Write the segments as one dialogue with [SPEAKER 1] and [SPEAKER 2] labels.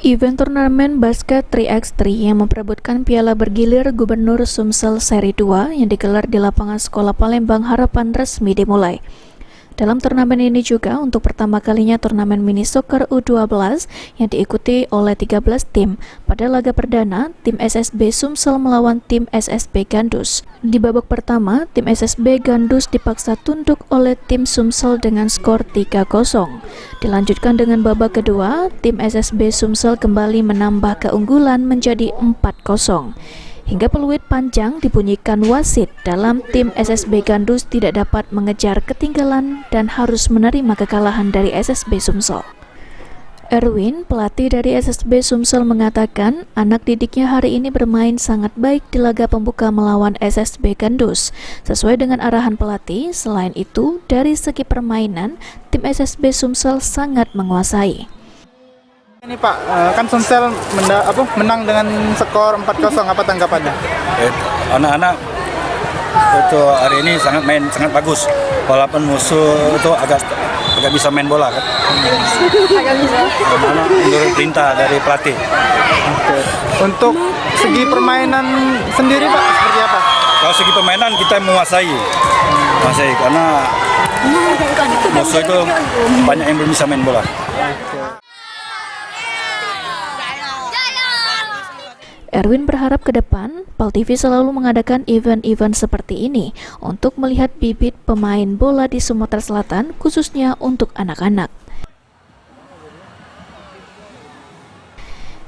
[SPEAKER 1] Event turnamen basket 3x3 yang memperebutkan piala bergilir Gubernur Sumsel Seri 2 yang digelar di lapangan Sekolah Palembang Harapan resmi dimulai. Dalam turnamen ini juga untuk pertama kalinya turnamen mini soccer U12 yang diikuti oleh 13 tim. Pada laga perdana, tim SSB Sumsel melawan tim SSB Gandus. Di babak pertama, tim SSB Gandus dipaksa tunduk oleh tim Sumsel dengan skor 3-0. Dilanjutkan dengan babak kedua, tim SSB Sumsel kembali menambah keunggulan menjadi 4-0. Hingga peluit panjang dibunyikan wasit dalam tim SSB Gandus tidak dapat mengejar ketinggalan dan harus menerima kekalahan dari SSB Sumsel. Erwin, pelatih dari SSB Sumsel mengatakan anak didiknya hari ini bermain sangat baik di laga pembuka melawan SSB Gandus. Sesuai dengan arahan pelatih, selain itu dari segi permainan, tim SSB Sumsel sangat menguasai.
[SPEAKER 2] Ini Pak, kan Sumsel menang dengan skor 4-0, apa tanggapannya?
[SPEAKER 3] Anak-anak itu hari ini sangat bagus, walaupun musuh itu agak bisa main bola kan. Agak bisa. Anak menurut perintah dari pelatih.
[SPEAKER 2] Oke. Untuk segi permainan sendiri Pak, seperti apa?
[SPEAKER 3] Kalau segi permainan kita menguasai karena musuh itu banyak yang belum bisa main bola.
[SPEAKER 1] Erwin berharap ke depan, PAL TV selalu mengadakan event-event seperti ini untuk melihat bibit pemain bola di Sumatera Selatan, khususnya untuk anak-anak.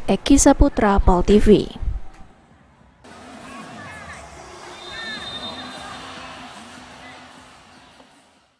[SPEAKER 1] Eki Saputra, PAL TV.